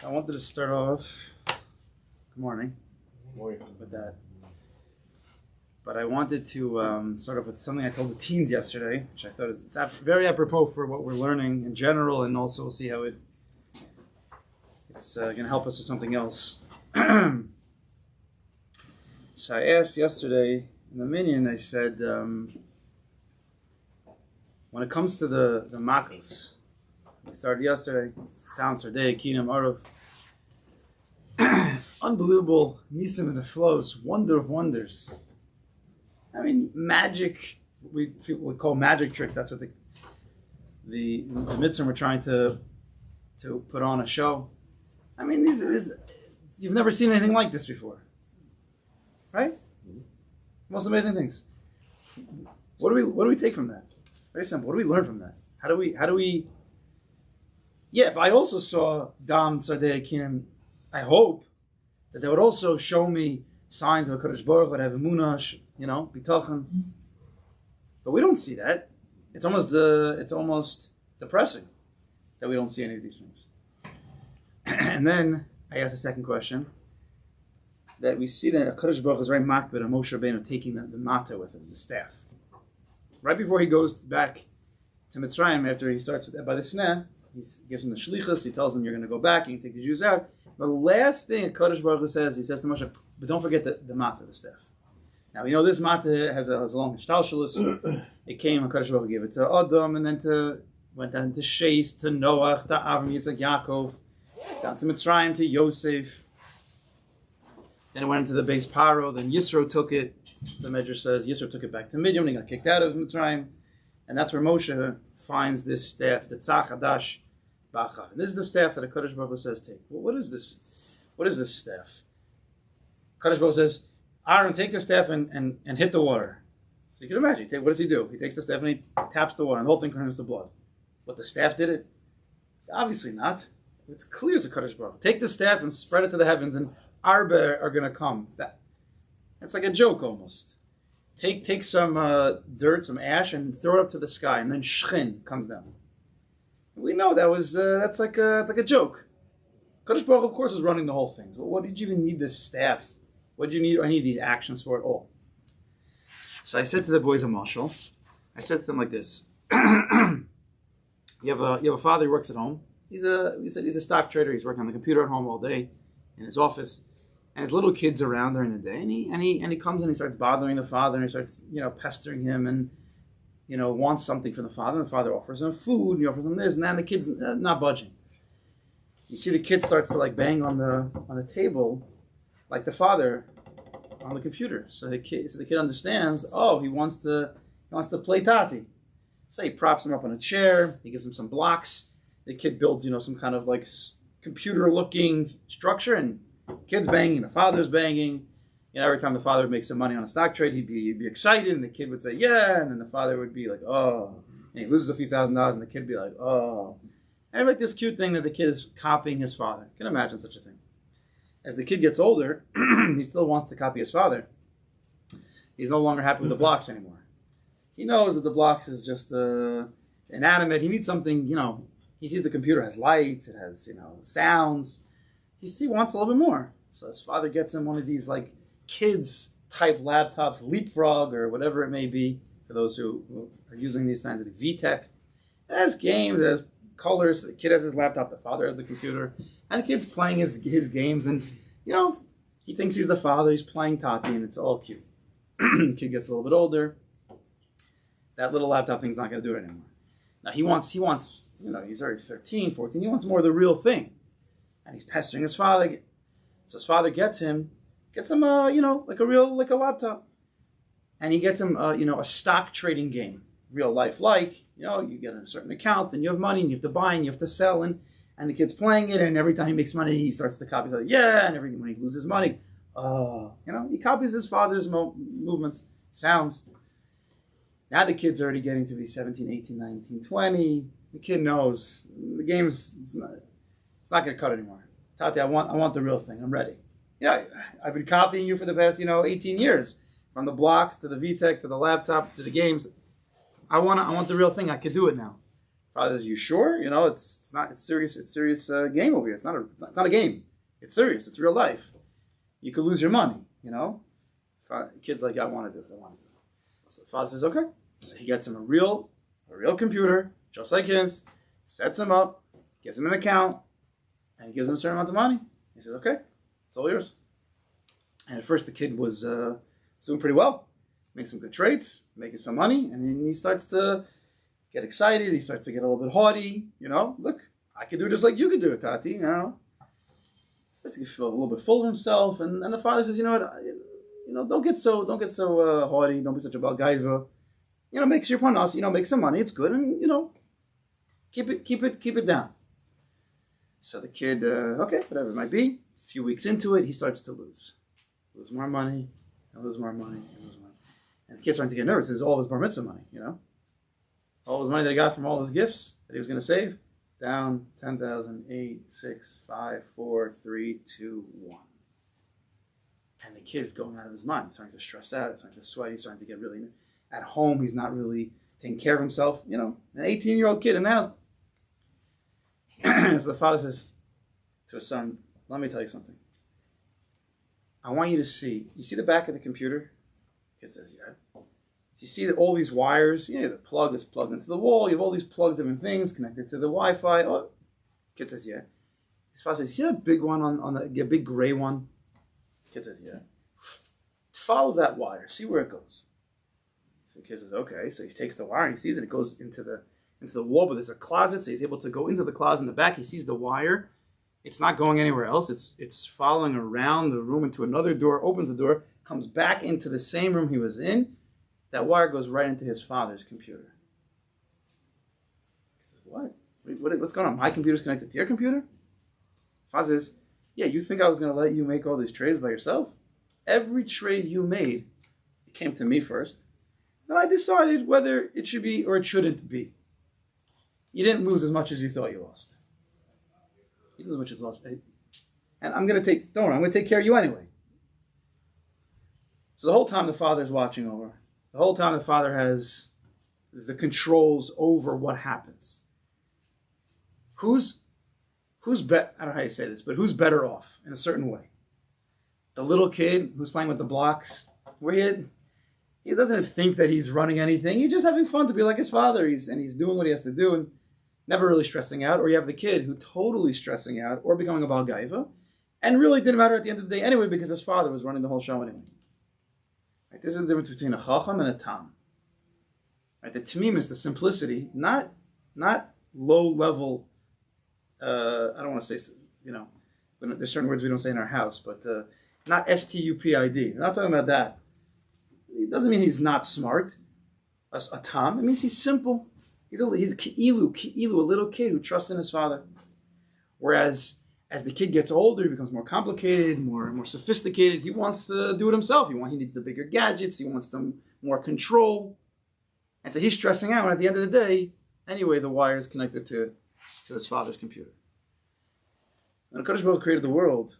I wanted to start off, good morning, with that. But I wanted to start off with something I told the teens yesterday, which I thought is very apropos for what we're learning in general, and also we'll see how it's going to help us with something else. So I asked yesterday in the minyan, I said, when it comes to the makos, we started yesterday, down Sardei, Kinam, Arav, unbelievable nisim and the flows, wonder of wonders. I mean, magic, people would call magic tricks. That's what the mitzvah we're trying to put on a show. I mean, you've never seen anything like this before, right? Most amazing things. What do we take from that? Very simple. What do we learn from that? How do we? Yeah, if I also saw Dam Tzadei Kinam, I hope that they would also show me signs of a Kadosh Baruch Hu, that have emunah, bitachon. But we don't see that. It's almost depressing that we don't see any of these things. And then I asked a second question, that we see that Kadosh Baruch Hu is very makbid on Moshe Rabbeinu taking the mata with him, the staff. Right before he goes back to Mitzrayim, after he starts by the sneh, he gives him the shlichus, he tells him you're going to go back, you can take the Jews out. But the last thing Kadosh Baruch Hu says, he says to Moshe, but don't forget the mata, the staff. Now we know this mata has a long hishtalshelus. It came and Kadosh Baruch Hu gave it to Adam, and then went down to Shes, to Noach, to Avram, Yitzchak, Yaakov, down to Mitzrayim, to Yosef. Then it went into the base Paro. Then Yisro took it. The Medrash says Yisro took it back to Midian. He got kicked out of Mitzrayim, and that's where Moshe finds this staff, the Tzach Hadash Bacha. And this is the staff that the Kadosh Baruch Hu says take. Well, what is this? What is this staff? Kadosh Baruch Hu says, Aaron, take the staff and hit the water. So you can imagine. What does he do? He takes the staff and he taps the water, and the whole thing turns to blood. But the staff did it? Obviously not. It's clear it's a Kadosh Baruch Hu. Take the staff and spread it to the heavens, and Arba are going to come. That's like a joke almost. Take some dirt, some ash, and throw it up to the sky, and then shchin comes down. We know that's like a joke. Kadosh Baruch Hu, of course, is running the whole thing. So what did you even need this staff? What did you need any of these actions for at all? So I said to the boys of Marshall, I said to them like this: you have a father who works at home. He's a stock trader. He's working on the computer at home all day in his office. And his little kids around during the day, and he comes and he starts bothering the father, and he starts pestering him, and wants something from the father. And the father offers him food, he offers him this, and then the kid's not budging. You see the kid starts to bang on the table, like the father on the computer. So the kid understands. Oh, he wants to play tati. So he props him up on a chair. He gives him some blocks. The kid builds some kind of computer-looking structure, and kid's banging, the father's banging. Every time the father would make some money on a stock trade, he'd be excited, and the kid would say, yeah, and then the father would be like, oh. And he loses a few $1,000s, and the kid would be like, oh. And like this cute thing that the kid is copying his father. You can imagine such a thing. As the kid gets older, he still wants to copy his father. He's no longer happy with the blocks anymore. He knows that the blocks is just inanimate. He needs something, he sees the computer has lights, it has, sounds. He wants a little bit more. So his father gets him one of these kids type laptops, Leapfrog or whatever it may be, for those who are using these kinds of VTech. It has games, it has colors. So the kid has his laptop, the father has the computer, and the kid's playing his games, and he thinks he's the father, he's playing Tati, and it's all cute. The kid gets a little bit older. That little laptop thing's not going to do it anymore. Now he wants, he's already 13, 14, he wants more of the real thing. And he's pestering his father. So his father gets him a laptop. And he gets him, a stock trading game, real life you get a certain account, and you have money, and you have to buy, and you have to sell, and the kid's playing it, and every time he makes money, he starts to copy. He's like, yeah, and when he loses money, he copies his father's movements, sounds. Now the kid's already getting to be 17, 18, 19, 20. The kid knows the game's, it's not going to cut anymore. Tati, I want the real thing. I'm ready. I've been copying you for the past, 18 years. From the blocks to the VTech to the laptop to the games. I want the real thing. I could do it now. Father says, "You sure? You know, it's not. It's serious. It's serious game over here. It's not a game. It's serious. It's real life. You could lose your money. You know." Kid's like, "I want to do it. I want to do it." So the father says, "Okay." So he gets him a real computer, just like his, sets him up, gives him an account, and he gives him a certain amount of money. He says, "Okay, it's all yours." And at first the kid was doing pretty well, making some good trades, making some money, and then he starts to get excited. He starts to get a little bit haughty. You know, look, I could do it just like you could do it, Tati. You know, he starts to feel a little bit full of himself. And the father says, "You know what? Don't get so haughty. Don't be such a balgaiva. You know, make your panas. You know, make some money. It's good, and keep it down." So the kid, okay, whatever it might be. A few weeks into it, he starts to lose more money, and lose more money, and lose more money. And the kid's starting to get nervous. It's all of his bar mitzvah money, all his money that he got from all his gifts that he was going to save, down 10,000, 8, 6, 5, 4, 3, 2, 1. And the kid's going out of his mind. He's starting to stress out. He's starting to sweat. He's starting to get really at home. He's not really taking care of himself. An 18-year-old kid in the house. So the father says to his son, "Let me tell you something. I want you to see. You see the back of the computer?" The kid says, "Yeah." So you see that all these wires, the plug is plugged into the wall. You have all these plugged different things connected to the Wi-Fi. Oh, kid says, "Yeah." His father says, "You see that big one on the big gray one?" Kid says, "Yeah." "Follow that wire. See where it goes." So the kid says, "Okay." So he takes the wire and he sees it. It goes into the wall, but there's a closet, so he's able to go into the closet in the back. He sees the wire. It's not going anywhere else. It's following around the room into another door, opens the door, comes back into the same room he was in. That wire goes right into his father's computer. He says, What's going on? My computer's connected to your computer?" Father says, "Yeah, you think I was going to let you make all these trades by yourself? Every trade you made, it came to me first. Then I decided whether it should be or it shouldn't be. You didn't lose as much as you thought you lost. You didn't lose as much as you lost. And I'm going to take care of you anyway." So the whole time the father's watching over. The whole time the father has the controls over what happens. I don't know how you say this, but who's better off in a certain way? The little kid who's playing with the blocks, where he doesn't think that he's running anything. He's just having fun to be like his father. He's doing what he has to do and never really stressing out. Or you have the kid who totally stressing out or becoming a balgaiva and really didn't matter at the end of the day anyway because his father was running the whole show anyway. Right? This is the difference between a chacham and a tam. Right? The tamim is the simplicity, not low level. I don't want to say, there's certain words we don't say in our house, but not stupid. We're not talking about that. It doesn't mean he's not smart. A tam, it means he's simple. He's a ki'ilu, a little kid who trusts in his father. Whereas as the kid gets older, he becomes more complicated, more sophisticated. He wants to do it himself. He needs the bigger gadgets. He wants more control. And so he's stressing out. And at the end of the day, anyway, the wire is connected to his father's computer. When HaKadosh Baruch Hu created the world,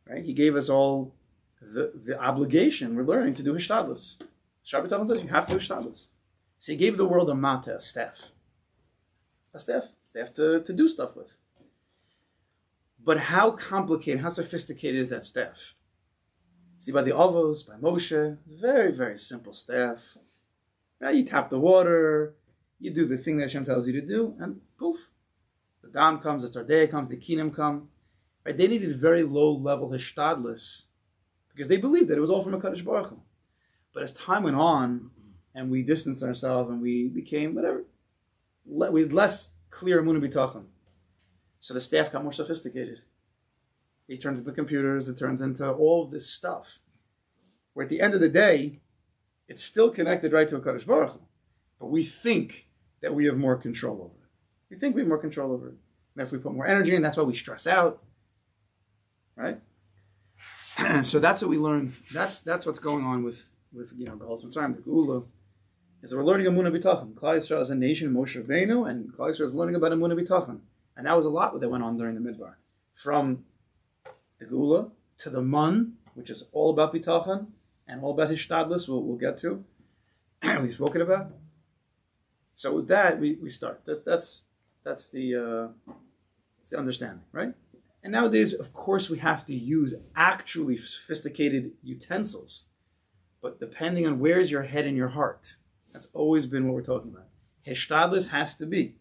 right? He gave us all the obligation. We're learning to do hishtadlus. Habitachon says you have to do hishtadlus. So he gave the world a mata, a staff to do stuff with. But how complicated, how sophisticated is that staff? See, by the Avos, by Moshe, very, very simple staff. Now you tap the water, you do the thing that Hashem tells you to do, and poof, the Dam comes, the Tzardea comes, the Kinim come. Right? They needed very low-level hishtadlus because they believed that it was all from HaKadosh Baruch Hu. But as time went on, and we distanced ourselves, and we became whatever, we had less clear emunah bitachon. So the staff got more sophisticated. It turns into computers, it turns into all of this stuff. Where at the end of the day, it's still connected right to HaKadosh Baruch Hu. But we think that we have more control over it. We think we have more control over it. And if we put more energy in, that's why we stress out. Right? So that's what we learn. That's what's going on with Galos Mitzrayim, the Geula. Is that we're learning Emunah B'tachon. Klal Yisrael as a nation, Moshe Rabbeinu, and Klal Yisrael is learning about Emunah B'tachon. And that was a lot that went on during the Midbar. From the Geula to the Man, which is all about B'tachon and all about Hishtadlus, we'll get to. We've spoken about. So with that, we start. That's the understanding, right? And nowadays, of course, we have to use actually sophisticated utensils, but depending on where's your head and your heart, that's always been what we're talking about. Hishtadlis has to be.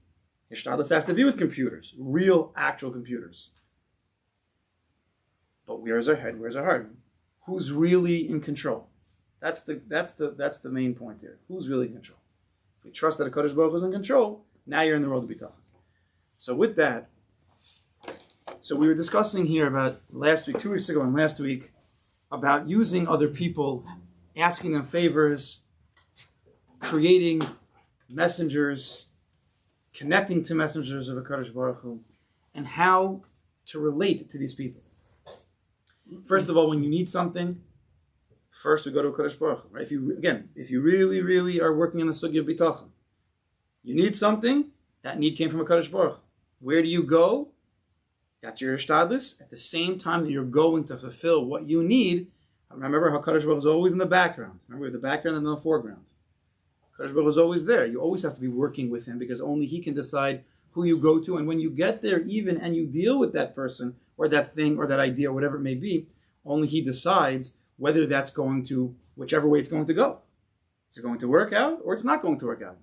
Hishtadlis has to be with computers, real, actual computers. But where's our head? Where's our heart? Who's really in control? That's the main point here. Who's really in control? If we trust that HaKadosh Baruch Hu is in control, now you're in the world of Bitachon. So with that, so we were discussing here about last week, 2 weeks ago and last week, about using other people, asking them favors, creating messengers, connecting to messengers of HaKadosh Baruch Hu, and how to relate to these people. First of all, when you need something, first we go to HaKadosh Baruch Hu, right? If you really, really are working in the sugya of bitachon, you need something, that need came from HaKadosh Baruch Hu. Where do you go? That's your ishtadlis. At the same time that you're going to fulfill what you need, remember HaKadosh Baruch Hu is always in the background. Remember, the background and the foreground. HaKadosh Baruch Hu is always there. You always have to be working with him because only he can decide who you go to. And when you get there even and you deal with that person or that thing or that idea or whatever it may be, only he decides whether that's going to, whichever way it's going to go. Is it going to work out or it's not going to work out?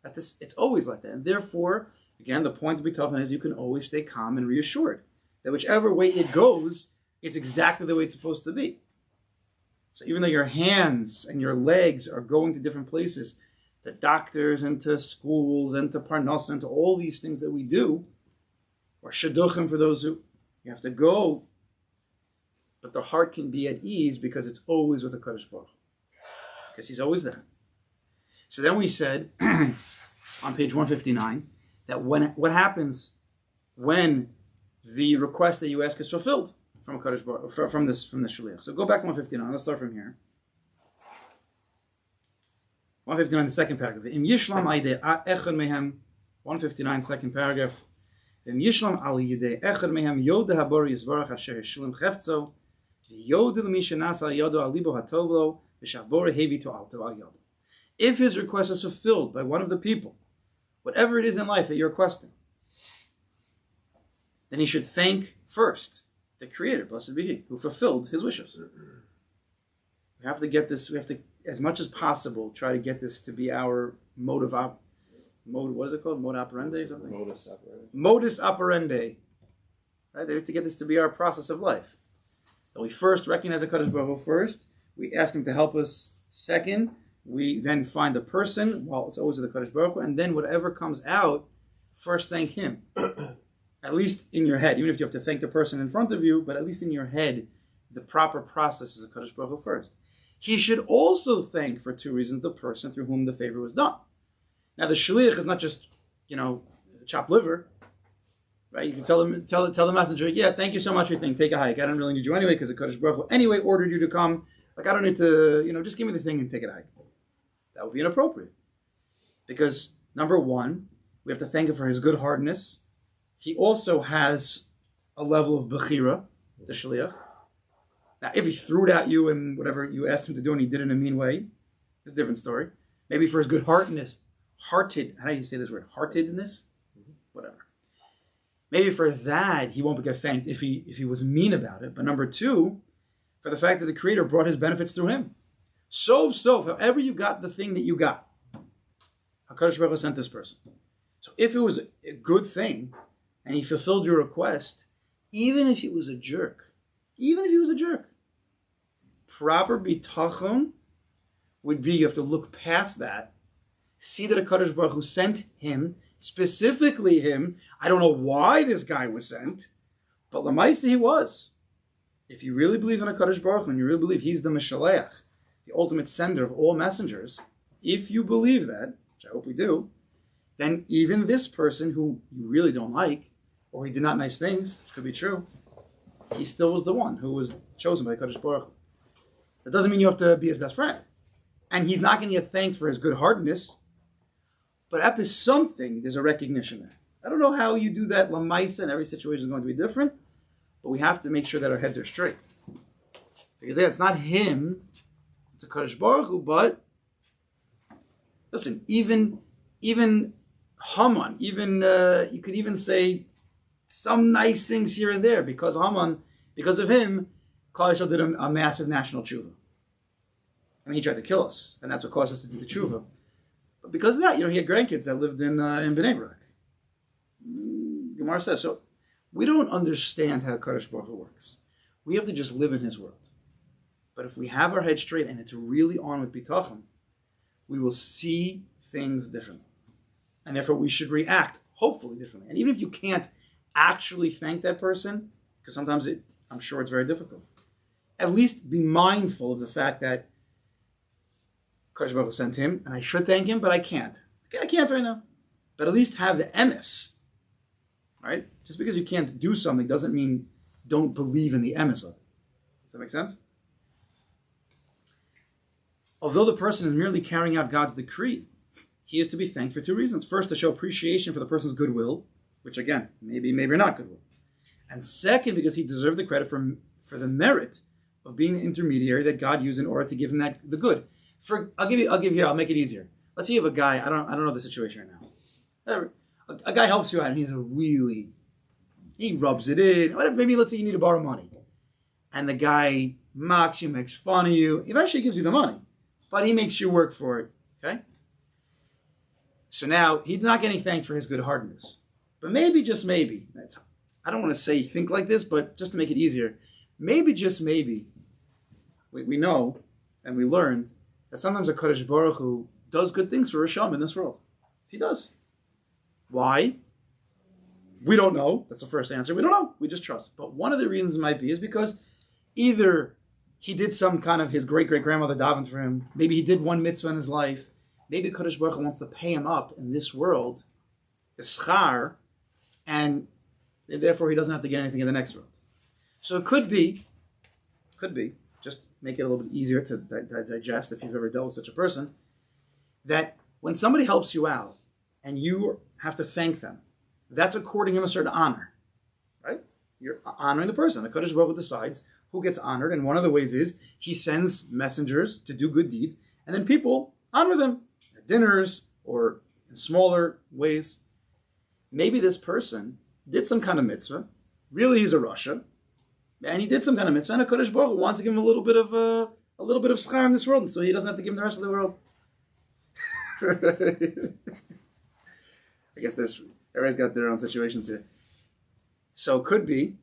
It's always like that. And therefore, again, the point of bitachon is you can always stay calm and reassured that whichever way it goes, it's exactly the way it's supposed to be. So even though your hands and your legs are going to different places, to doctors and to schools and to parnas and to all these things that we do, or shidduchim for those who you have to go, but the heart can be at ease because it's always with the HaKadosh Baruch Hu, because he's always there. So then we said on page 159 that what happens when the request that you ask is fulfilled from HaKadosh Baruch Hu, from this shliach. So go back to 159. Let's start from here. 159, the second paragraph. Im yishlam aidei echad mehem. 159, second paragraph. Im yishlam al yidei echad mehem yoda habor yisbarach asher yishlim chefzo yoda l'mi shenasa yodo al libo hatovlo v'shabor hevi to alto al yodo. If his request is fulfilled by one of the people, whatever it is in life that you're requesting, then he should thank first the Creator, blessed be He, who fulfilled his wishes. We have to get this, we have to, as much as possible, try to get this to be our what is it called? Mode operandi or something? Modus operandi. Modus operandi. Right? They have to get this to be our process of life. That we first recognize HaKadosh Baruch Hu first, we ask him to help us second, we then find a person, well, it's always with the HaKadosh Baruch Hu, and then whatever comes out, first thank him. At least in your head, even if you have to thank the person in front of you, but at least in your head, the proper process is HaKadosh Baruch Hu first. He should also thank, for two reasons, the person through whom the favor was done. Now, the shliach is not just, chopped liver, right? You can tell the messenger, yeah, thank you so much for your thing, take a hike. I don't really need you anyway, because the HaKadosh Baruch Hu anyway ordered you to come. Like, I don't need to, just give me the thing and take a hike. That would be inappropriate. Because, number one, we have to thank him for his good heartedness. He also has a level of bechira, the shliach. Now, if he threw it at you and whatever you asked him to do and he did it in a mean way, it's a different story. Maybe for his good heartedness, how do you say this word? Heartedness? Whatever. Maybe for that, he won't get thanked if he was mean about it. But number two, for the fact that the Creator brought his benefits through him. So, however you got the thing that you got, HaKadosh Baruch Hu sent this person. So if it was a good thing, and he fulfilled your request, even if he was a jerk, proper bitachon would be you have to look past that, see that HaKadosh Baruch Hu sent him, specifically him. I don't know why this guy was sent, but Lamaisa he was. If you really believe in HaKadosh Baruch Hu, and you really believe he's the Meshaleach, the ultimate sender of all messengers, if you believe that, which I hope we do, then even this person who you really don't like, or he did not nice things, which could be true, he still was the one who was chosen by HaKadosh Baruch Hu. That doesn't mean you have to be his best friend. And he's not going to get thanked for his good-heartedness, but up is something, there's a recognition there. I don't know how you do that, Lamaisa, and every situation is going to be different, but we have to make sure that our heads are straight. Because it's not him, it's HaKadosh Baruch Hu, but listen, even even Haman, even you could even say some nice things here and there because Haman, because of him, Klal Yisrael did a massive national tshuva. I mean, he tried to kill us, and that's what caused us to do the tshuva. But because of that, he had grandkids that lived in Bnei Brak. Gemara says so. We don't understand how Kadosh Baruch Hu works. We have to just live in His world. But if we have our head straight and it's really on with bitachon, we will see things differently. And therefore we should react, hopefully, differently. And even if you can't actually thank that person, because sometimes I'm sure it's very difficult, at least be mindful of the fact that Kadosh Baruch Hu sent him, and I should thank him, but I can't. I can't right now. But at least have the emes, right? Just because you can't do something doesn't mean don't believe in the emes of it. Does that make sense? Although the person is merely carrying out God's decree, he is to be thanked for two reasons. First, to show appreciation for the person's goodwill, which again, maybe or not goodwill. And second, because he deserved the credit for the merit of being the intermediary that God used in order to give him the good. I'll make it easier. Let's say you have a guy, I don't know the situation right now. A guy helps you out and he rubs it in. Maybe let's say you need to borrow money. And the guy mocks you, makes fun of you. Eventually he gives you the money. But he makes you work for it. Okay? So now he's not getting thanked for his good-heartedness. But maybe, just maybe, I don't want to say think like this, but just to make it easier, maybe, just maybe, we know and we learned that sometimes a Kadosh Baruch Hu does good things for Risham in this world. He does. Why? We don't know. That's the first answer. We don't know. We just trust. But one of the reasons might be is because either he did some kind of his great-great-grandmother davened for him. Maybe he did one mitzvah in his life. Maybe Kadosh Baruch Hu wants to pay him up in this world, the Shaar, and therefore he doesn't have to get anything in the next world. So it could be, just make it a little bit easier to digest if you've ever dealt with such a person, that when somebody helps you out and you have to thank them, that's according him a certain honor, right? You're honoring the person. The Kadosh Baruch Hu decides who gets honored, and one of the ways is he sends messengers to do good deeds, and then people honor them at dinners or in smaller ways. Maybe this person did some kind of mitzvah. Really, he's a Rasha, and he did some kind of mitzvah. And Kadosh Baruch Hu wants to give him a little bit of schar in this world, so he doesn't have to give him the rest of the world. I guess everybody's got their own situations here. So it could be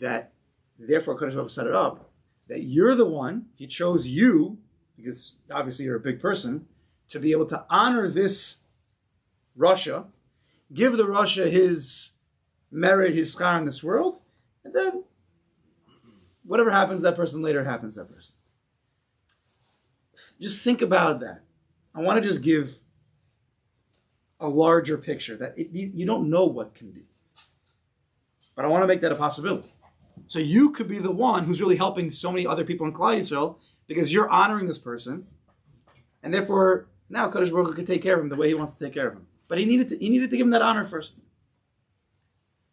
that, therefore, Kadosh Baruch Hu set it up that you're the one. He chose you because obviously you're a big person to be able to honor this Rasha, give the Rasha his merit, his schar in this world, and then whatever happens to that person later happens to that person. Just think about that. I want to just give a larger picture that you don't know what can be. But I want to make that a possibility. So you could be the one who's really helping so many other people in Klal Yisrael because you're honoring this person, and therefore now Kadosh Baruch Hu could take care of him the way he wants to take care of him. But he needed to give him that honor first.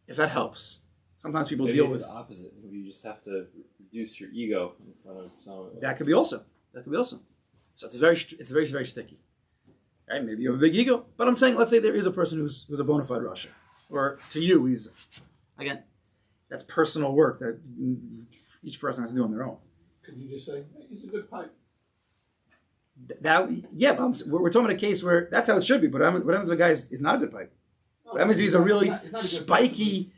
If that helps. Sometimes people deal with the opposite. You just have to reduce your ego in front of someone. That could be also. So it's very, very sticky. Right? Maybe you have a big ego, but I'm saying, let's say there is a person who's a bona fide Rasha, or to you, again, that's personal work that each person has to do on their own. Can you just say, hey, he's a good pipe? But we're talking about a case where that's how it should be. But what happens if a guy is not a good pipe? What happens if he's a really spiky,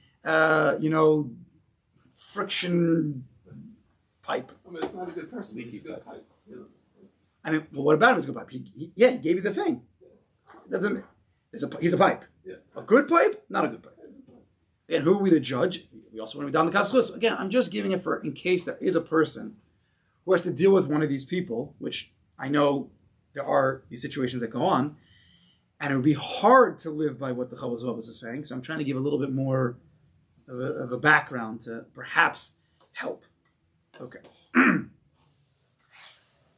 friction pipe? I mean, it's not a good person. He's a good pipe. I mean, well, what about him is a good pipe? He gave you the thing. He's a pipe. Yeah. A good pipe, not a good pipe. Again, who are we to judge? We also want to be down the kashrus. Again, I'm just giving it in case there is a person who has to deal with one of these people, which I know there are these situations that go on, and it would be hard to live by what the Chavos Vavos is saying. So I'm trying to give a little bit more of a background to perhaps help. Okay.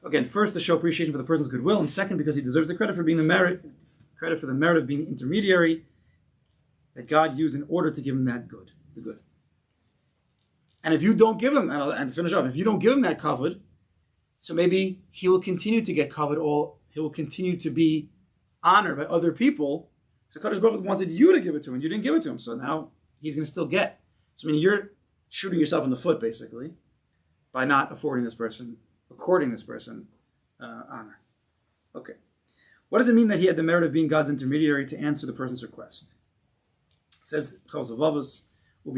Again, first to show appreciation for the person's goodwill, and second because he deserves the credit for the merit of being the intermediary that God used in order to give him the good. And if you don't give him, and finish off, if you don't give him that kavod, so maybe he will continue to get kavod he will continue to be honor by other people, so Kadosh Baruch Hu wanted you to give it to him, and you didn't give it to him, so now he's going to still get. So I mean, you're shooting yourself in the foot, basically, by not according this person honor. Okay. What does it mean that he had the merit of being God's intermediary to answer the person's request? It says, Chavos for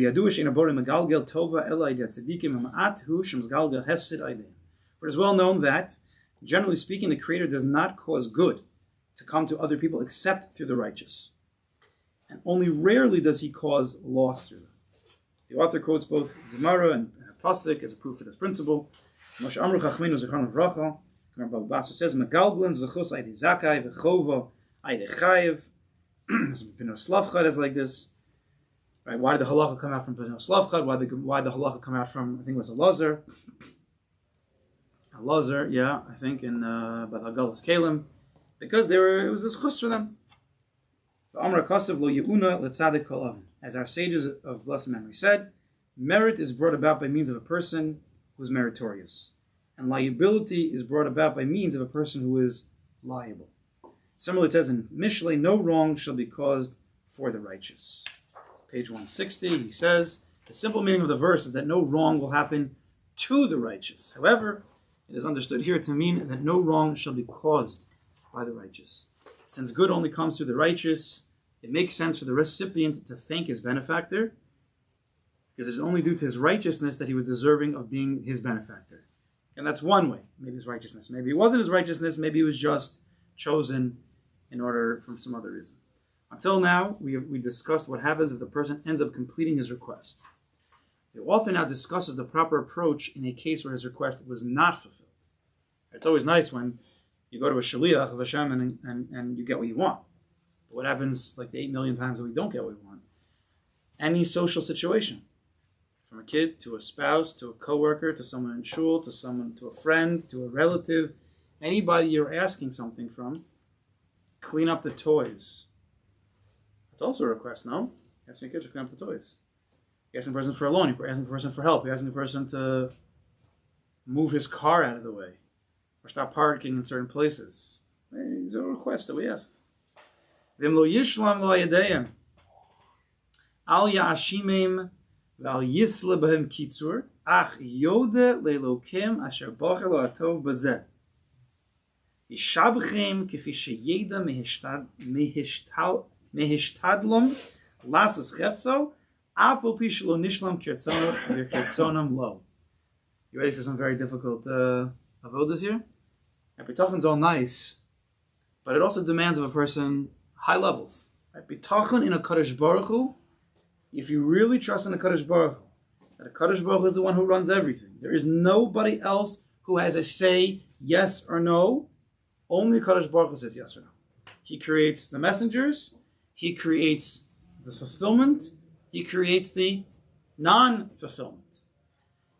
it is well known that, generally speaking, the Creator does not cause good to come to other people except through the righteous. And only rarely does he cause loss through them. The author quotes both Gemara and Pasuk as a proof for this principle. Moshe Amru Chachminu Zechron Avracha, Baba Basu says, Megalglen Zechus Aide Zakai Vechova Aide Chayev. Bino Slavchad is like this. Right? Why did the halacha come out from Bino Slavchad? Why did the halacha come out from, I think it was Elazar? Elazar, yeah, I think, in Beth Hagalas Kalim. Because it was a schus for them. As our sages of blessed memory said, merit is brought about by means of a person who is meritorious, and liability is brought about by means of a person who is liable. Similarly, it says in Mishlei, no wrong shall be caused for the righteous. Page 160, he says, the simple meaning of the verse is that no wrong will happen to the righteous. However, it is understood here to mean that no wrong shall be caused by the righteous. Since good only comes through the righteous, it makes sense for the recipient to thank his benefactor, because it is only due to his righteousness that he was deserving of being his benefactor. And that's one way, maybe his righteousness. Maybe it wasn't his righteousness, maybe he was just chosen in order from some other reason. Until now, we discussed what happens if the person ends up completing his request. The author now discusses the proper approach in a case where his request was not fulfilled. It's always nice when you go to a shaliach of Hashem and you get what you want. But what happens like the 8 million times that we don't get what we want? Any social situation, from a kid to a spouse to a coworker to someone in shul to a friend to a relative, anybody you're asking something from, clean up the toys. That's also a request, no? You're asking your kids to clean up the toys. You're asking a person for a loan. You're asking a person for help. You're asking a person to move his car out of the way or stop parking in certain places. These are requests that we ask. V'im lo yishlam lo yadayim al ya'ashimim v'al yisle b'hem kitzur ach yode le'lokim asher bocher lo atov bazeh yishabchem kefi sheyeda mehishtadlom lasus chefzo afo pi shelo nishlam kirtzono v'kirtzonam lo. You ready for some very difficult avodas here? Habitachon's all nice, but it also demands of a person high levels. Habitachon in a Kadosh Baruch Hu, if you really trust in a Kadosh Baruch Hu, that a Kadosh Baruch Hu is the one who runs everything. There is nobody else who has a say, yes or no. Only Kadosh Baruch Hu says yes or no. He creates the messengers, he creates the fulfillment, he creates the non-fulfillment.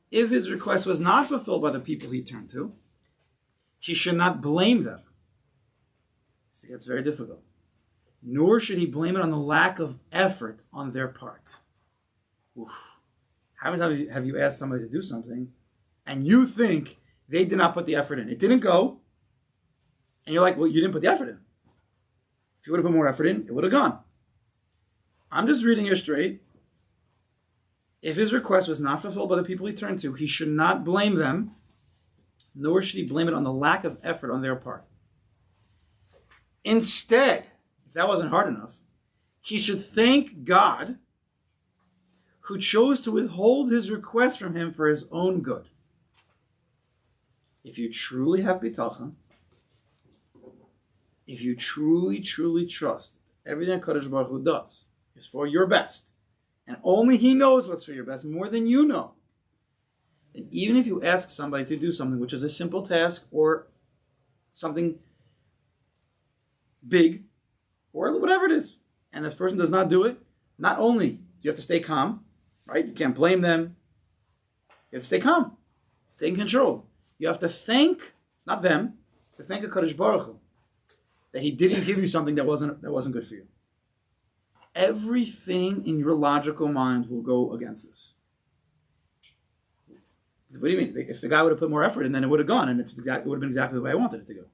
If his request was not fulfilled by the people he turned to, he should not blame them. So it gets very difficult. Nor should he blame it on the lack of effort on their part. Oof. How many times have you asked somebody to do something and you think they did not put the effort in? It didn't go. And you're like, well, you didn't put the effort in. If you would have put more effort in, it would have gone. I'm just reading here straight. If his request was not fulfilled by the people he turned to, he should not blame them, nor should he blame it on the lack of effort on their part. Instead, if that wasn't hard enough, he should thank God who chose to withhold his request from him for his own good. If you truly have bitachon, if you truly, truly trust that everything Kadosh Baruch Hu does is for your best, and only he knows what's for your best more than you know, then even if you ask somebody to do something which is a simple task or something big or whatever it is, and this person does not do it, not only do you have to stay calm, right? You can't blame them. You have to stay calm, stay in control. You have to thank, not them, to thank a Kadosh Baruch Hu that he didn't give you something that wasn't good for you. Everything in your logical mind will go against this. What do you mean? If the guy would have put more effort in, then it would have gone, and it would have been exactly the way I wanted it to go.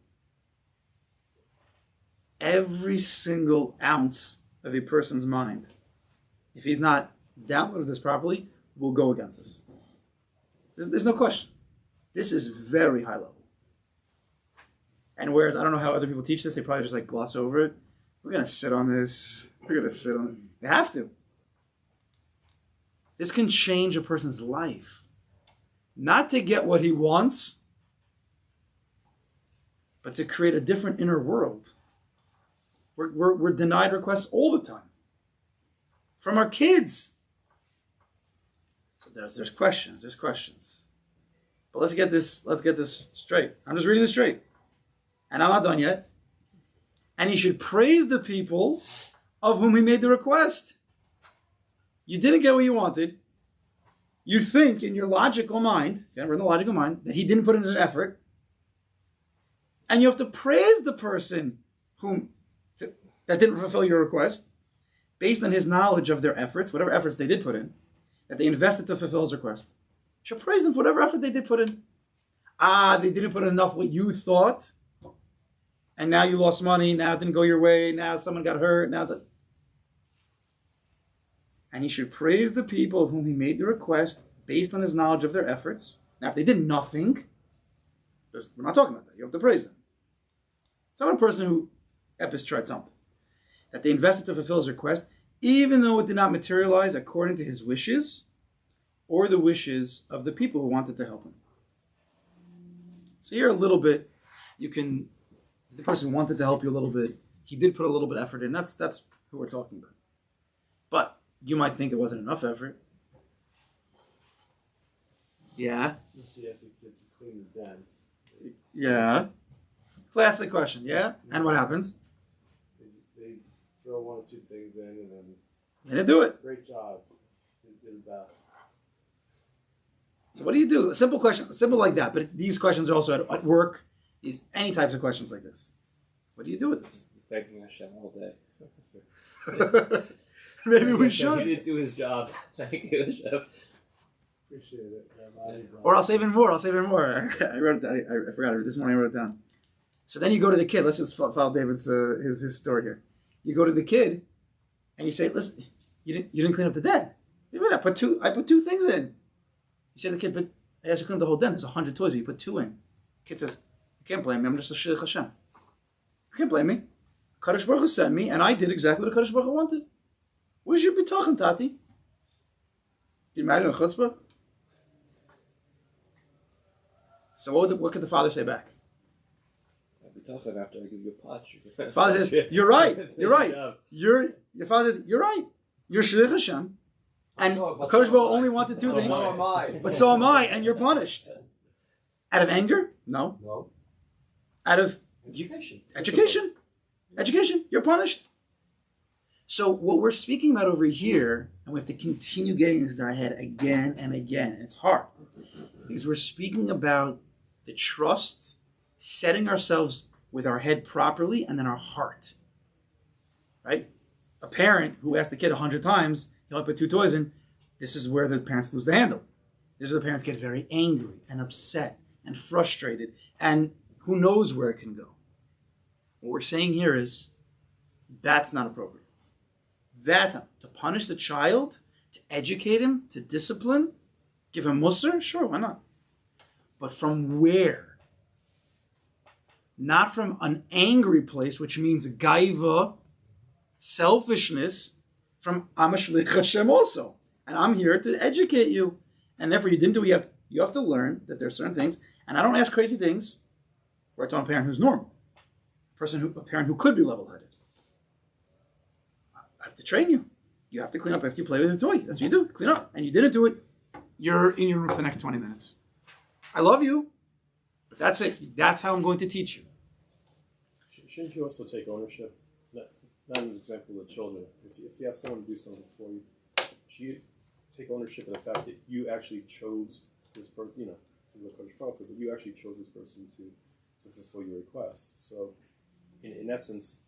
every single ounce of a person's mind, if he's not downloaded this properly, will go against us. There's no question. This is very high level. And whereas I don't know how other people teach this, they probably just like gloss over it. We're going to sit on this. We're going to sit on it. They have to. This can change a person's life. Not to get what he wants, but to create a different inner world. We're denied requests all the time. From our kids. So there's questions. But let's get this straight. I'm just reading this straight. And I'm not done yet. And he should praise the people of whom he made the request. You didn't get what you wanted. You think in your logical mind, we're in the logical mind, that he didn't put in an effort. And you have to praise the person that didn't fulfill your request based on his knowledge of their efforts, whatever efforts they did put in, that they invested to fulfill his request. You should praise them for whatever effort they did put in. They didn't put in enough what you thought, and now you lost money, now it didn't go your way, now someone got hurt, And he should praise the people of whom he made the request based on his knowledge of their efforts. Now, if they did nothing, we're not talking about that. You have to praise them. It's not a person who tried something. That they invested to fulfill his request, even though it did not materialize according to his wishes or the wishes of the people who wanted to help him. So here a little bit, the person wanted to help you a little bit. He did put a little bit of effort in. That's who we're talking about. But you might think it wasn't enough effort. Yeah. She asked the kids to clean the den. Yeah. Classic question, yeah? And what happens? They throw one or two things in and then... They didn't do it. Great job. They did the best. So what do you do? A simple question, simple like that. But these questions are also at work. Any types of questions like this. What do you do with this? Thanking Hashem all day. Maybe we should. He didn't do his job. Thank you, Hashem. Appreciate it. Or I'll say even more. I wrote it down. I forgot it. This morning I wrote it down. So then you go to the kid. Let's just follow David's his story here. You go to the kid and you say, "Listen, you didn't clean up the den. I put two things in." You say to the kid, "But I asked you to clean up the whole den. There's 100 toys. You put 2 in." The kid says, "You can't blame me. I'm just a shliach Hashem. You can't blame me. Kadosh Baruch Hu sent me, and I did exactly what Kadosh Baruch Hu wanted. Where should you be talking, Tati? Do you imagine a chutzpah?" So what could the father say back? I'll be talking after I give you a pot. The father says, "You're right. You're right. Your father says, you're right. You're shliach Hashem, and Kadosh Baruch Hu only wanted 2 things. So am I. But so am I, and you're punished. Out of anger? No. Out of education. You're punished. So what we're speaking about over here, and we have to continue getting this in our head again and again, and it's hard, because we're speaking about the trust, setting ourselves with our head properly, and then our heart. Right? A parent who asked the kid 100 times, he only put 2 toys in, this is where the parents lose the handle. This is where the parents get very angry and upset and frustrated, and who knows where it can go. What we're saying here is, that's not appropriate. That's not. To punish the child, to educate him, to discipline, give him musar, sure, why not? But from where? Not from an angry place, which means gaiva, selfishness, from I'm a shliach Hashem also. And I'm here to educate you. And therefore you didn't do what you have to learn that there are certain things. And I don't ask crazy things. We're talking a parent who's normal. A parent who could be level-headed. I have to train you. You have to clean up after you play with the toy. That's what you do. Clean up. And you didn't do it. You're in your room for the next 20 minutes. I love you, but that's it. That's how I'm going to teach you. Shouldn't you also take ownership? Not an example of children. If you have someone do something for you, should you take ownership of the fact that you actually chose this person, but you actually chose this person to fulfill your request. So, in essence,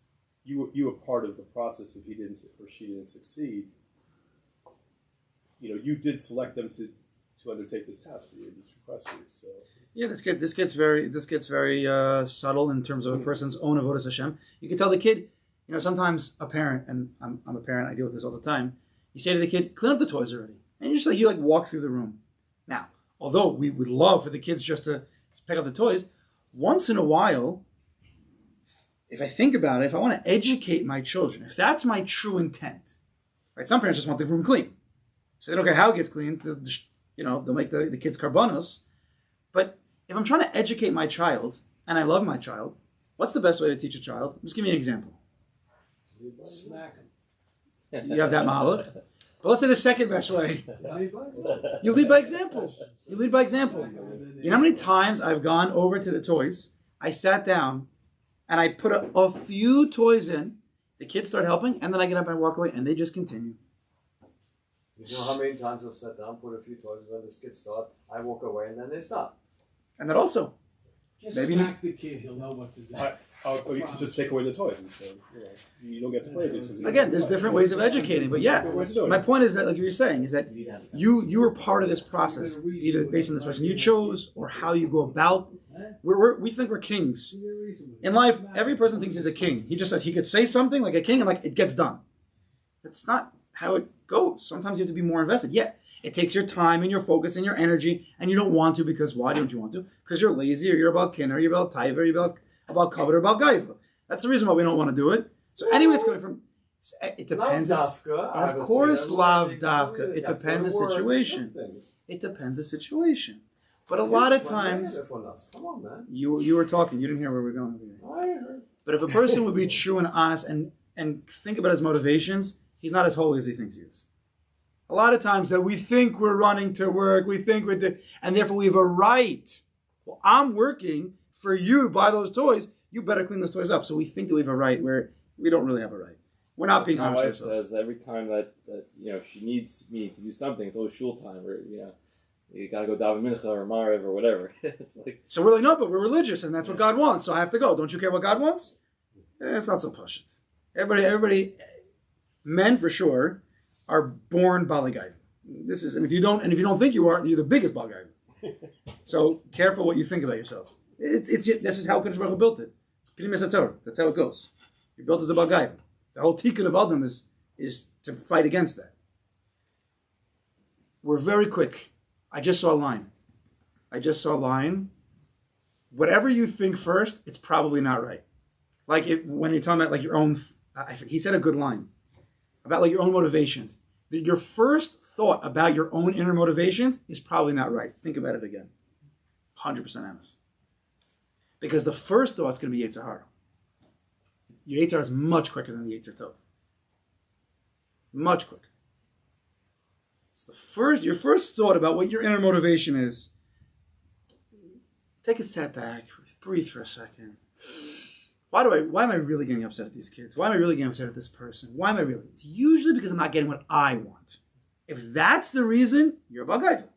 you were part of the process. If he didn't or she didn't succeed, you did select them to to undertake this task for you, this request for you. So Yeah, this gets very subtle in terms of a person's own avodas Hashem. You can tell the kid, sometimes a parent, and I'm a parent, I deal with this all the time. You say to the kid, clean up the toys already, and you walk through the room. Now, although we would love for the kids just to pick up the toys, once in a while, if I think about it, if I want to educate my children, if that's my true intent, right? Some parents just want the room clean, so they don't care how it gets cleaned. They'll make the kids carbonos. But if I'm trying to educate my child, and I love my child, what's the best way to teach a child? Just give me an example. Smack You have that mahalach. But let's say the second best way. You lead by example. You lead by example. You know how many times I've gone over to the toys, I sat down, and I put a few toys in, the kids start helping, and then I get up and walk away, and they just continue. You know how many times I've sat down, put a few toys when the kids start, I walk away, and then they stop. And that also. Just Maybe smack the kid, he'll know what to do. or you can just take away the toys instead. You don't get to play this. Again, there's different ways of educating, but yeah, my point is that, like you were saying, is that you were part of this process, either based on this person you chose or how you go about. We think we're kings in life. Every person thinks he's a king. He just says he could say something like a king, and it gets done. That's not how it goes. Sometimes you have to be more invested. Yeah, it takes your time and your focus and your energy, and you don't want to because why don't you want to? Because you're lazy, or you're about kin, or you're about taiva, or you're about covet, or about gaiva. That's the reason why we don't want to do it. So anyway, it's coming from. It depends. Of course, lav davka. It depends the situation. It depends the situation. But a lot of times, come on, man. You were talking. You didn't hear where we're going. I heard. But if a person would be true and honest and think about his motivations, he's not as holy as he thinks he is. A lot of times that we think we're running to work, we think and therefore we have a right. Well, I'm working for you to buy those toys. You better clean those toys up. So we think that we have a right where we don't really have a right. We're not being honest with ourselves. My wife says every time that she needs me to do something, it's always shul time, or you gotta go daven mincha or maariv or whatever. It's like, so we're like, no, but we're religious and that's what God wants. So I have to go. Don't you care what God wants? It's not so pashut. Everybody, men for sure, are born baligay. This is, and if you don't think you are, you're the biggest baligay. So careful what you think about yourself. This is how Kadosh Baruch Hu built it. That's how it goes. You're built as a baligay. The whole tikkun of Adam is to fight against that. We're very quick. I just saw a line. Whatever you think first, it's probably not right. Like when you're talking about like your own, he said a good line about like your own motivations. Your first thought about your own inner motivations is probably not right. Think about it again. 100% honest. Because the first thought's going to be Yetzer Hara. Your Yetzer Hara is much quicker than the Yetzer Tov. Much quicker. So your first thought about what your inner motivation is, take a step back, breathe for a second. Why am I really getting upset at these kids? Why am I really getting upset at this person? Why am I really? It's usually because I'm not getting what I want. If that's the reason, you're a bagaiva.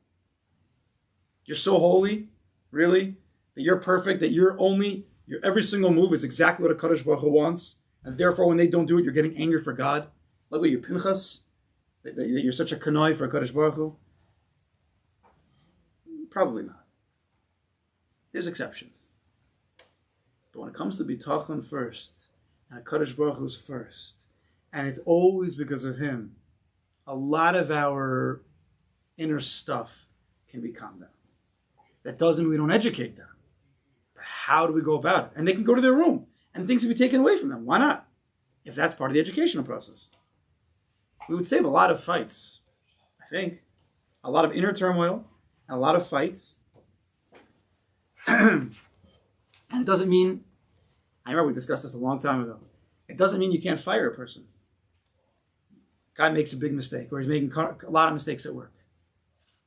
You're so holy, really, that you're perfect, that your every single move is exactly what a Kadosh Baruch Hu wants, and therefore when they don't do it, you're getting angry for God. Like what, you're Pinchas? That you're such a kanoi for a Kadosh Baruch Hu? Probably not. There's exceptions. But when it comes to Bitachon first, and a Kadosh Baruch Hu's first, and it's always because of him, a lot of our inner stuff can be calmed down. That doesn't mean we don't educate them. But how do we go about it? And they can go to their room, and things can be taken away from them. Why not? If that's part of the educational process. We would save a lot of fights, I think. A lot of inner turmoil, and a lot of fights. And it doesn't mean, I remember we discussed this a long time ago, it doesn't mean you can't fire a person. Guy makes a big mistake, or he's making a lot of mistakes at work.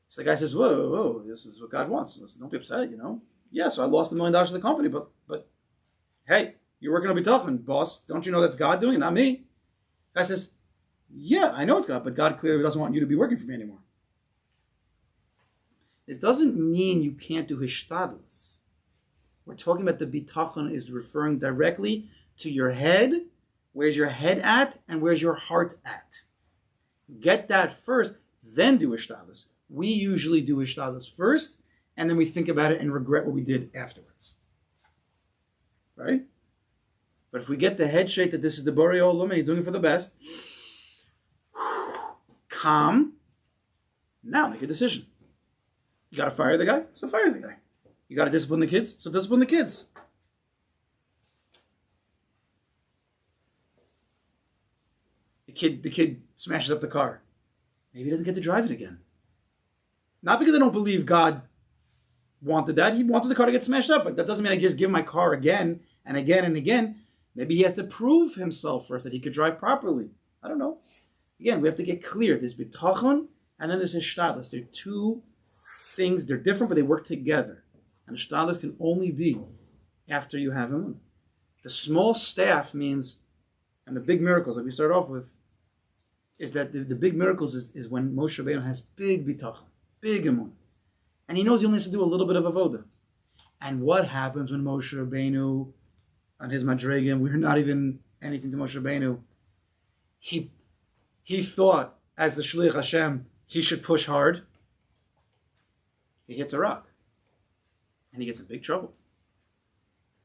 So the guy says, whoa, this is what God wants. Listen, don't be upset, Yeah, so I lost $1 million of the company, but hey, you're working on Bitachon, boss. Don't you know that's God doing it, not me? The guy says, yeah, I know it's God, but God clearly doesn't want you to be working for me anymore. This doesn't mean you can't do hishtadlus. We're talking about the bitachon is referring directly to your head. Where's your head at, and where's your heart at? Get that first, then do hishtadlus. we usually do Ishtadlis first, and then we think about it and regret what we did afterwards. Right? But if we get the head shake that this is the Borei Olam and he's doing it for the best, calm, now make a decision. You got to fire the guy, so fire the guy. You got to discipline the kids, so discipline the kids. The kid smashes up the car. Maybe he doesn't get to drive it again. Not because I don't believe God wanted that. He wanted the car to get smashed up, but that doesn't mean I just give my car again and again and again. Maybe he has to prove himself first that he could drive properly. I don't know. Again, we have to get clear. There's bitachon and then there's hishtadlus. They're two things. They're different, but they work together. And hishtadlus can only be after you have him. The small staff means, and the big miracles that we start off with, is that the big miracles is when Moshe Rabbeinu has big bitachon, big emun. And he knows he only has to do a little bit of avoda. And what happens when Moshe Rabbeinu, on his madregim, we're not even anything to Moshe Rabbeinu, he thought, as the Shliach Hashem, he should push hard. He hits a rock. And he gets in big trouble.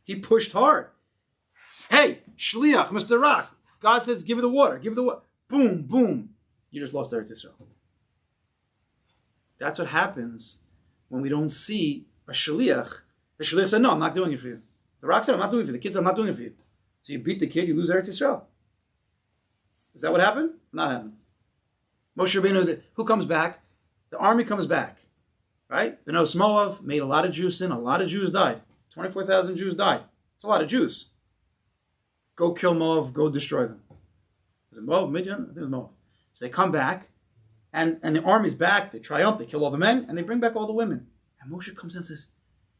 He pushed hard. Hey, Shliach, Mr. Rock. God says, give her the water, give her the water. Boom, boom. You just lost Eretz Yisrael. That's what happens when we don't see a Shliach. The Shliach said, no, I'm not doing it for you. The rock said, I'm not doing it for you. The kid said, I'm not doing it for you. So you beat the kid, you lose Eretz Yisrael. Is that what happened? Not happened. Moshe Rabbeinu, who comes back? The army comes back. Right? The Nos Moav made a lot of Jews sin. A lot of Jews died. 24,000 Jews died. It's a lot of Jews. Go kill Moav. Go destroy them. Was it Moav? Midian? I think it was Moav. So they come back. And the army's back. They triumph. They kill all the men. And they bring back all the women. And Moshe comes in and says,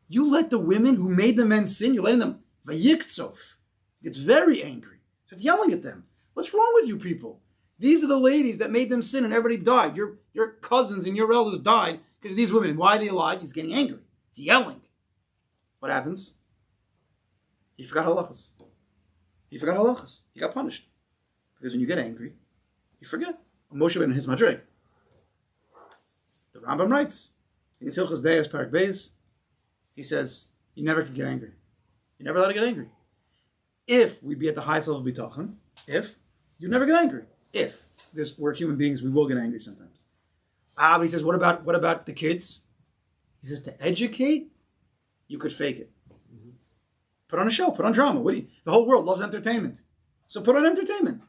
you let the women who made the men sin, you're letting them vayiktsov. He gets very angry. Starts yelling at them. What's wrong with you people? These are the ladies that made them sin and everybody died. Your cousins and your relatives died because of these women. And why are they alive? He's getting angry. He's yelling. What happens? He forgot halachas. He forgot halachas. He got punished. Because when you get angry, you forget. Moshe in his madrig. The Rambam writes, in his Hilchos Deis Parak Beis, he says, you never can get angry. You're never allowed to get angry. If we be at the highest level of bitachon, you never get angry. If we're human beings, we will get angry sometimes. But he says, what about the kids? He says, to educate, you could fake it. Put on a show, put on drama. The whole world loves entertainment. So put on entertainment.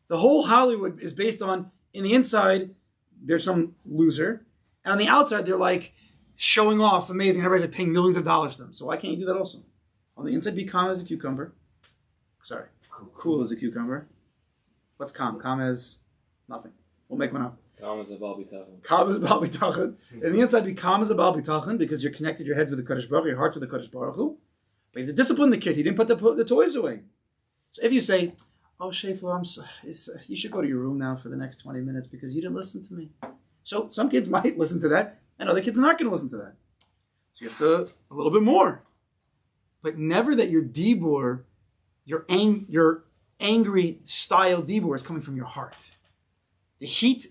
The whole Hollywood is based on, in the inside, there's some loser. And on the outside, they're like showing off amazing. And everybody's like paying millions of dollars to them. So why can't you do that also? On the inside, be calm as a cucumber. Sorry. Cool as a cucumber. What's calm? Calm as nothing. We'll make one up. Calm as a bal bitachon. Calm as a bal bitachon. In the inside, be calm as a bal bitachon because you're connected your heads with the Kadosh Baruch Hu, your heart with the Kadosh Baruch Hu. But you have to discipline the kid. He didn't put the toys away. So if you say, oh, Sheflo, you should go to your room now for the next 20 minutes because you didn't listen to me. So some kids might listen to that, and other kids are not going to listen to that. So you have to, a little bit more. But never that your dibur, your angry style dibur is coming from your heart. The heat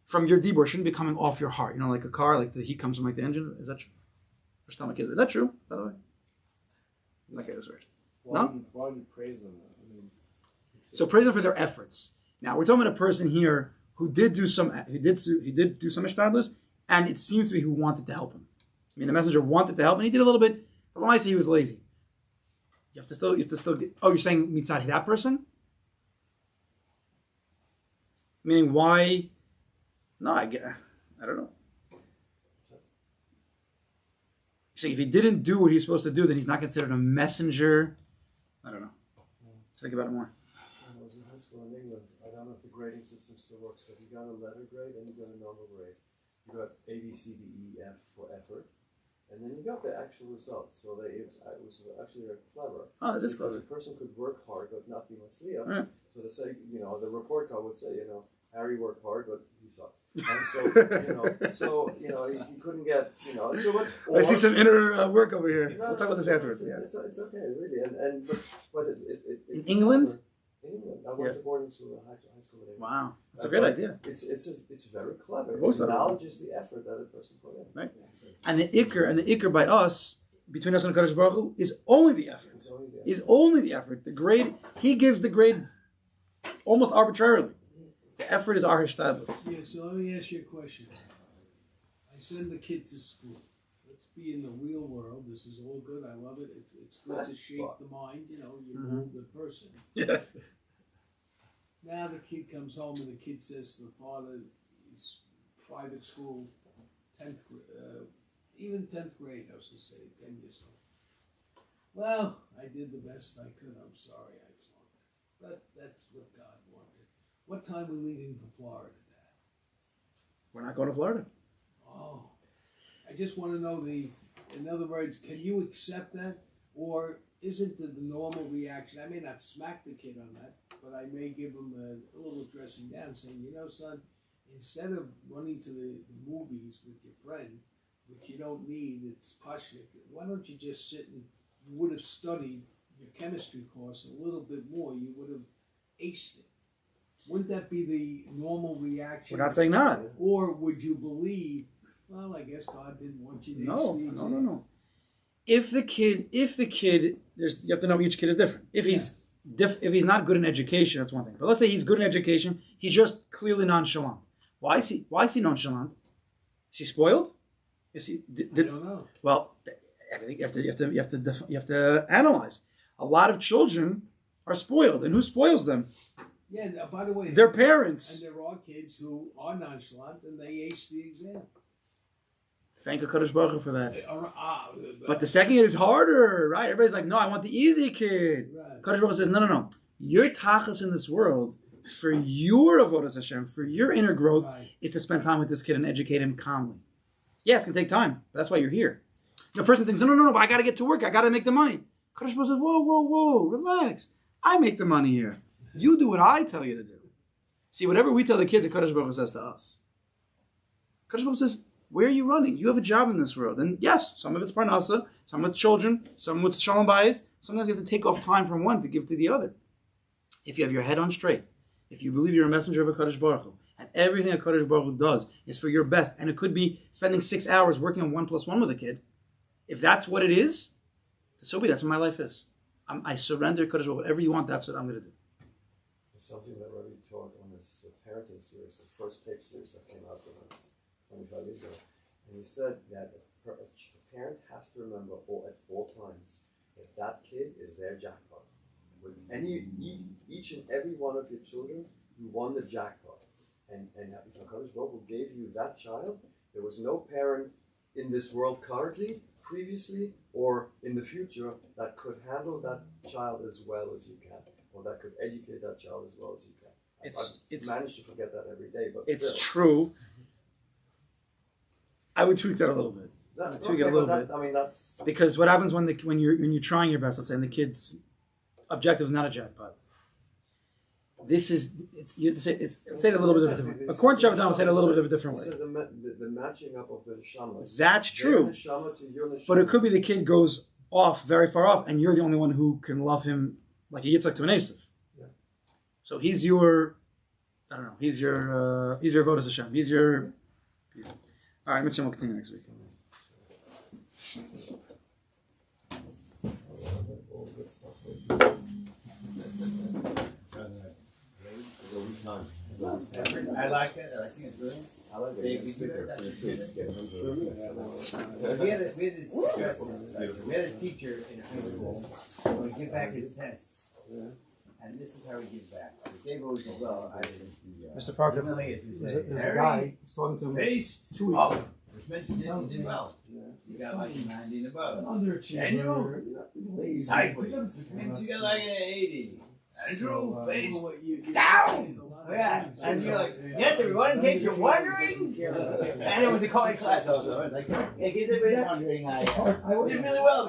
from your dibur shouldn't be coming off your heart. You know, like a car, like the heat comes from like the engine. Is that true? Is that true, by the way? Okay, that's right. Why do you praise them? So praise them for their efforts. Now we're talking about a person here who did do some ishtadlus, and it seems to be who wanted to help him. I mean, the messenger wanted to help, and he did a little bit. But let me say he was lazy. You have to still get. Oh, you're saying mitzad that person? Meaning why? No, I don't know. You're saying if he didn't do what he's supposed to do, then he's not considered a messenger. I don't know. Let's think about it more. When I was in high school in England, I don't know if the grading system still works, but you got a letter grade and you got a normal grade. You got A, B, C, D, E, F for effort. And then you got the actual results. So it was actually very clever. Oh, that is clever. Because a person could work hard, but not be Matzliach. Right. So to say, the report card would say, Harry worked hard, but he sucked. And so, he couldn't get, so what... I see some inner work over here. We'll talk about this afterwards. It's okay, really. But in England? In England. I went to boarding school, high school. And everything. Wow, that's a great idea. It's very clever. Of course It that is. acknowledges the effort that a person put in. Right. And the ikr by us, between us and Kadosh Baruch Hu, is only the effort. Is only the effort. The grade, he gives the grade almost arbitrarily. The effort is our hishtadlus. Yeah, so let me ask you a question. I send the kid to school. Let's be in the real world. This is all good. I love it. It's good to shape the mind. You know, you're a good person. Yeah. Now the kid comes home and the kid says to the father, he's private school, 10th grade, even 10th grade, I was going to say, 10 years old. Well, I did the best I could. I'm sorry I flunked. But that's what God wanted. What time are we leaving for Florida, Dad? We're not going to Florida. Oh, I just want to know in other words, can you accept that? Or isn't the normal reaction? I may not smack the kid on that, but I may give him a little dressing down saying, you know, son, instead of running to the movies with your friend, which you don't need, it's pashnik, why don't you just sit and you would have studied your chemistry course a little bit more, you would have aced it. Wouldn't that be the normal reaction? We're not saying not. Or would you believe, well, I guess God didn't want you to ace the exam? No. If the kid, you have to know each kid is different. If he's not good in education, that's one thing. But let's say he's good in education, he's just clearly nonchalant. Why is he nonchalant? Is he spoiled? Is he? I don't know. Well, everything you have to analyze. A lot of children are spoiled, and who spoils them? Yeah. By the way, Their parents. And there are kids who are nonchalant and they ace the exam. Thank HaKadosh Baruch Hu for that. But the second kid is harder, right? Everybody's like, no, I want the easy kid. Right. Kadosh Baruch Hu says, no. Your tachas in this world, for your avodas Hashem, for your inner growth, is to spend time with this kid and educate him calmly. Yeah, it's going to take time, but that's why you're here. The person thinks, no, but I got to get to work. I got to make the money. Kadosh Baruch Hu says, whoa, relax. I make the money here. You do what I tell you to do. See, whatever we tell the kids, Kadosh Baruch Hu says to us. Kadosh Baruch Hu says, where are you running? You have a job in this world. And yes, some of it's parnasa, some with children, some with shalom bayis. Sometimes you have to take off time from one to give to the other. If you have your head on straight, if you believe you're a messenger of HaKadosh Baruch Hu, and everything HaKadosh Baruch Hu does is for your best, and it could be spending 6 hours working on 1+1 with a kid, if that's what it is, so be that's what my life is. I surrender HaKadosh Baruch Hu. Whatever you want, that's what I'm going to do. There's something that Rabbi taught on this parenting series, the first tape series that came out from us 25 years ago. And he said that a parent has to remember at all times that that kid is their jackpot. With each and every one of your children, you won the jackpot. And if HaKadosh Baruch Hu gave you that child, there was no parent in this world currently, previously, or in the future that could handle that child as well as you can, or that could educate that child as well as you can. I've managed to forget that every day, but it's still. True. I would tweak that a little bit. I mean, that's because what happens when you're trying your best, let's say, and the kid's objective is not a jackpot. This is you have to say say it a little bit different. According to Habitachon, say it a little bit of a different way. The matching up of the neshamas. That's true. Neshama to your neshama. But it could be the kid goes off very far off, and you're the only one who can love him like a Yitzhak to an Esav. Yeah. So he's your, I don't know. He's your Vodas Hashem. He's your piece. All right, Mitchell, we'll continue next week. All good stuff. It's always done. I like it. I think it's brilliant. I like They- it. we Sticker do for that. your kids. Get them We had this teacher in high school who would give back his tests. Yeah. And this is how he gives back. He gave always well, Mr. Parker, humiliates me. there's a guy who's talking to him. Face 2 weeks up. ago. Which meant you did well. Yeah. You got like a 90 and above. Underachiever. Sideways. Which means you got like an 80. Andrew, face You down. Yeah. And you're like, yes, everyone, in case you're wondering. And it was a college class also. Like, in case everybody's wondering, I did really well.